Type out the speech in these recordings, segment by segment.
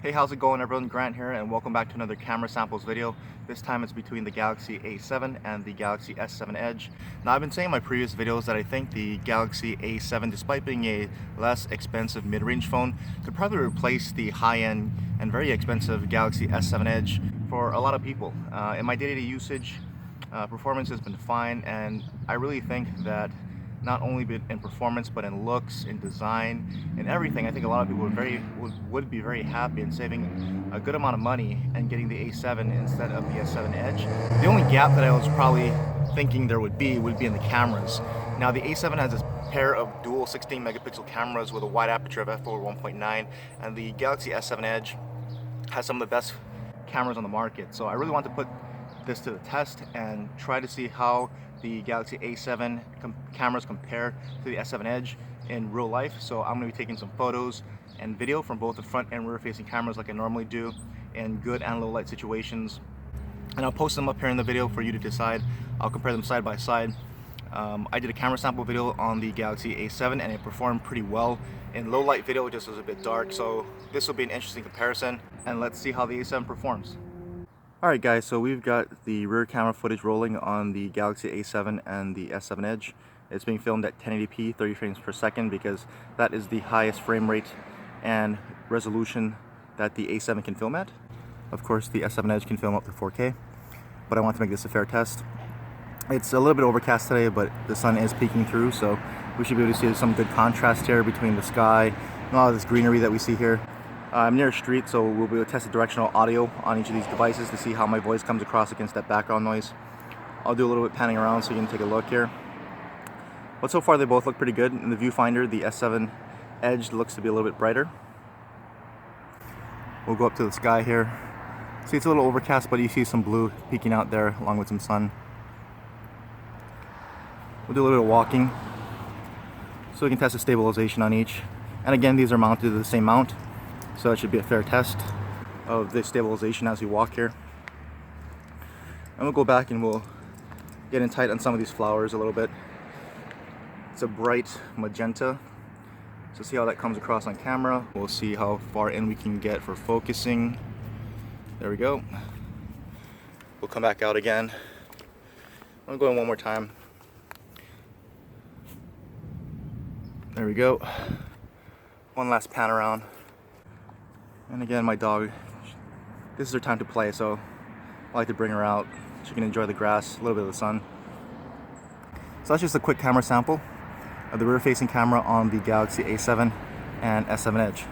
Hey, how's it going everyone? Grant here and welcome back to another camera samples video. This time it's between the Galaxy A7 and the Galaxy S7 Edge. Now I've been saying in my previous videos that I think the Galaxy A7, despite being a less expensive mid-range phone, could probably replace the high-end and very expensive Galaxy S7 Edge for a lot of people. In my day-to-day usage, performance has been fine, and I really think that not only in performance but in looks, in design, in everything, I think a lot of people would be very happy in saving a good amount of money and getting the A7 instead of the S7 Edge. The only gap that I was probably thinking there would be in the cameras. Now the A7 has a pair of dual 16 megapixel cameras with a wide aperture of f/1.9, and the Galaxy S7 Edge has some of the best cameras on the market. So I really want to put this to the test and try to see how the Galaxy A7 cameras compare to the S7 Edge in real life. So I'm going to be taking some photos and video from both the front and rear facing cameras like I normally do in good and low light situations, and I'll post them up here in the video for you to decide. I'll compare them side by side. I did a camera sample video on the Galaxy A7 and it performed pretty well. In low light video it just was a bit dark, so this will be an interesting comparison, and let's see how the A7 performs. Alright guys, so we've got the rear camera footage rolling on the Galaxy A7 and the S7 Edge. It's being filmed at 1080p, 30 frames per second, because that is the highest frame rate and resolution that the A7 can film at. Of course, the S7 Edge can film up to 4K, but I want to make this a fair test. It's a little bit overcast today, but the sun is peeking through, so we should be able to see some good contrast here between the sky and all of this greenery that we see here. I'm near a street, so we'll be able to test the directional audio on each of these devices to see how my voice comes across against that background noise. I'll do a little bit panning around so you can take a look here. But so far they both look pretty good. In the viewfinder, the S7 Edge looks to be a little bit brighter. We'll go up to the sky here. See, it's a little overcast, but you see some blue peeking out there along with some sun. We'll do a little bit of walking so we can test the stabilization on each. And again, these are mounted to the same mount, so it should be a fair test of the stabilization as we walk here. And we'll go back and we'll get in tight on some of these flowers a little bit. It's a bright magenta, so see how that comes across on camera. We'll see how far in we can get for focusing. There we go. We'll come back out again. I'm going one more time. There we go. One last pan around. And again, my dog, this is her time to play, so I like to bring her out. She can enjoy the grass, a little bit of the sun. So that's just a quick camera sample of the rear-facing camera on the Galaxy A7 and S7 Edge.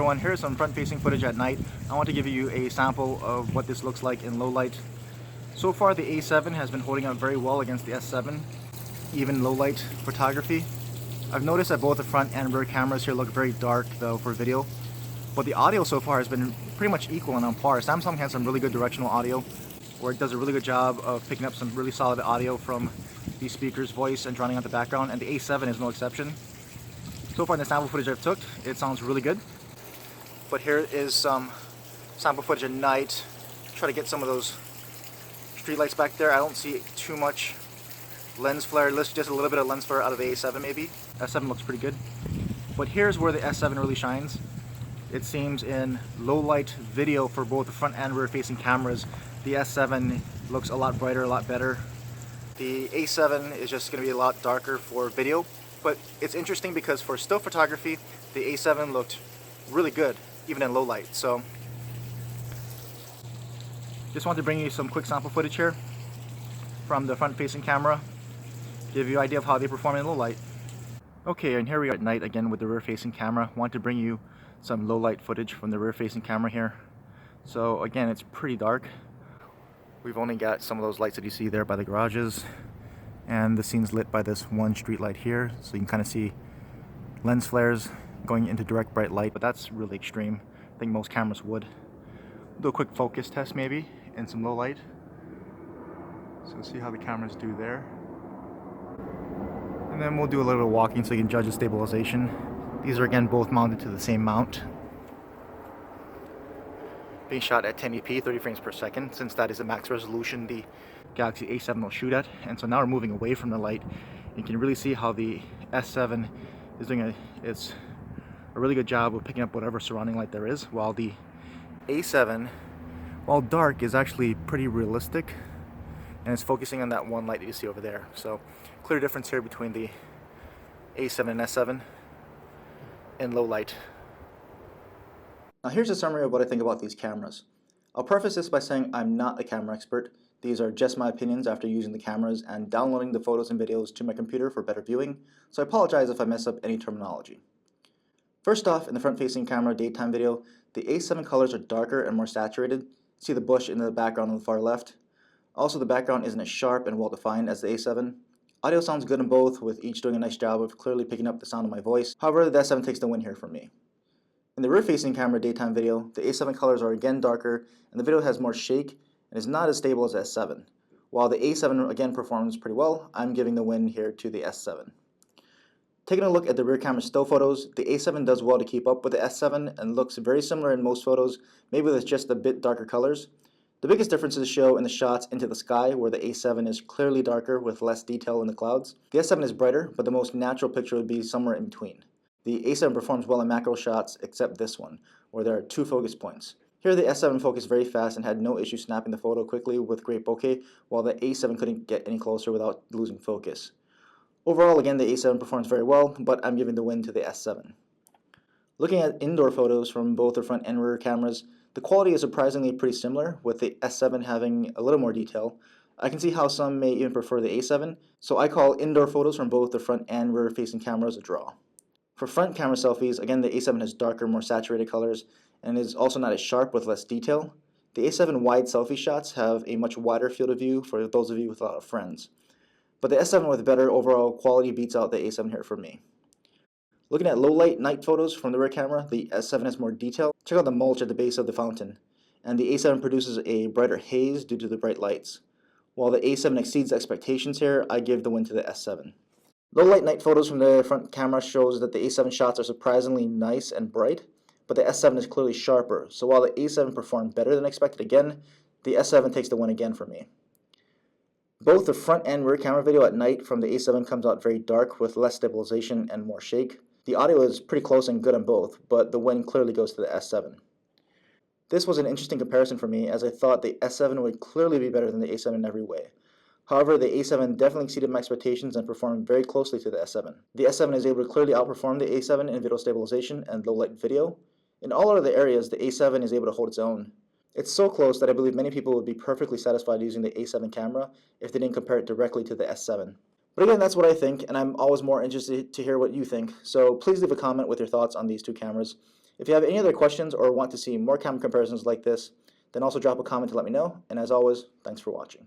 everyone, here's some front-facing footage at night. I want to give you a sample of what this looks like in low light. So far the A7 has been holding up very well against the S7, even low light photography. I've noticed that both the front and rear cameras here look very dark though for video, but the audio so far has been pretty much equal and on par. Samsung has some really good directional audio where it does a really good job of picking up some really solid audio from the speaker's voice and drowning out the background, and the A7 is no exception. So far in the sample footage I've took, it sounds really good. But here is some sample footage at night. Try to get some of those street lights back there. I don't see too much lens flare, just a little bit of lens flare out of the A7 maybe. S7 looks pretty good. But here's where the S7 really shines. It seems in low light video for both the front and rear facing cameras, the S7 looks a lot brighter, a lot better. The A7 is just going to be a lot darker for video, but it's interesting because for still photography, the A7 looked really good, even in low light. So, just wanted to bring you some quick sample footage here from the front-facing camera, give you an idea of how they perform in low light. Okay, and here we are at night again with the rear-facing camera. Want to bring you some low light footage from the rear-facing camera here. So again, it's pretty dark. We've only got some of those lights that you see there by the garages, and the scene's lit by this one street light here, so you can kind of see lens flares going into direct bright light, but that's really extreme. I think most cameras would. Do a quick focus test maybe in some low light. So see how the cameras do there. And then we'll do a little bit of walking so you can judge the stabilization. These are again both mounted to the same mount. Being shot at 1080p, 30 frames per second, since that is the max resolution the Galaxy A7 will shoot at. And so now we're moving away from the light. You can really see how the S7 is doing a really good job of picking up whatever surrounding light there is, while the A7, while dark, is actually pretty realistic and it's focusing on that one light that you see over there. So clear difference here between the A7 and S7 in low light. Now here's a summary of what I think about these cameras. I'll preface this by saying I'm not a camera expert. These are just my opinions after using the cameras and downloading the photos and videos to my computer for better viewing, so I apologize if I mess up any terminology. First off, in the front-facing camera daytime video, the A7 colors are darker and more saturated. See the bush in the background on the far left. Also, the background isn't as sharp and well-defined as the A7. Audio sounds good in both, with each doing a nice job of clearly picking up the sound of my voice. However, the S7 takes the win here for me. In the rear-facing camera daytime video, the A7 colors are again darker, and the video has more shake and is not as stable as the S7. While the A7 again performs pretty well, I'm giving the win here to the S7. Taking a look at the rear camera still photos, the A7 does well to keep up with the S7 and looks very similar in most photos, maybe with just a bit darker colors. The biggest differences show in the shots into the sky, where the A7 is clearly darker with less detail in the clouds. The S7 is brighter, but the most natural picture would be somewhere in between. The A7 performs well in macro shots, except this one, where there are 2 focus points. Here the S7 focused very fast and had no issue snapping the photo quickly with great bokeh, while the A7 couldn't get any closer without losing focus. Overall, again, the A7 performs very well, but I'm giving the win to the S7. Looking at indoor photos from both the front and rear cameras, the quality is surprisingly pretty similar, with the S7 having a little more detail. I can see how some may even prefer the A7, so I call indoor photos from both the front and rear facing cameras a draw. For front camera selfies, again the A7 has darker, more saturated colors, and is also not as sharp with less detail. The A7 wide selfie shots have a much wider field of view for those of you with a lot of friends. But the S7 with better overall quality beats out the A7 here for me. Looking at low light night photos from the rear camera, the S7 has more detail. Check out the mulch at the base of the fountain. And the A7 produces a brighter haze due to the bright lights. While the A7 exceeds expectations here, I give the win to the S7. Low light night photos from the front camera shows that the A7 shots are surprisingly nice and bright, but the S7 is clearly sharper. So while the A7 performed better than expected again, the S7 takes the win again for me. Both the front and rear camera video at night from the A7 comes out very dark with less stabilization and more shake. The audio is pretty close and good on both, but the win clearly goes to the S7. This was an interesting comparison for me, as I thought the S7 would clearly be better than the A7 in every way. However, the A7 definitely exceeded my expectations and performed very closely to the S7. The S7 is able to clearly outperform the A7 in video stabilization and low light video. In all other areas, the A7 is able to hold its own. It's so close that I believe many people would be perfectly satisfied using the A7 camera if they didn't compare it directly to the S7. But again, that's what I think, and I'm always more interested to hear what you think, so please leave a comment with your thoughts on these two cameras. If you have any other questions or want to see more camera comparisons like this, then also drop a comment to let me know. And as always, thanks for watching.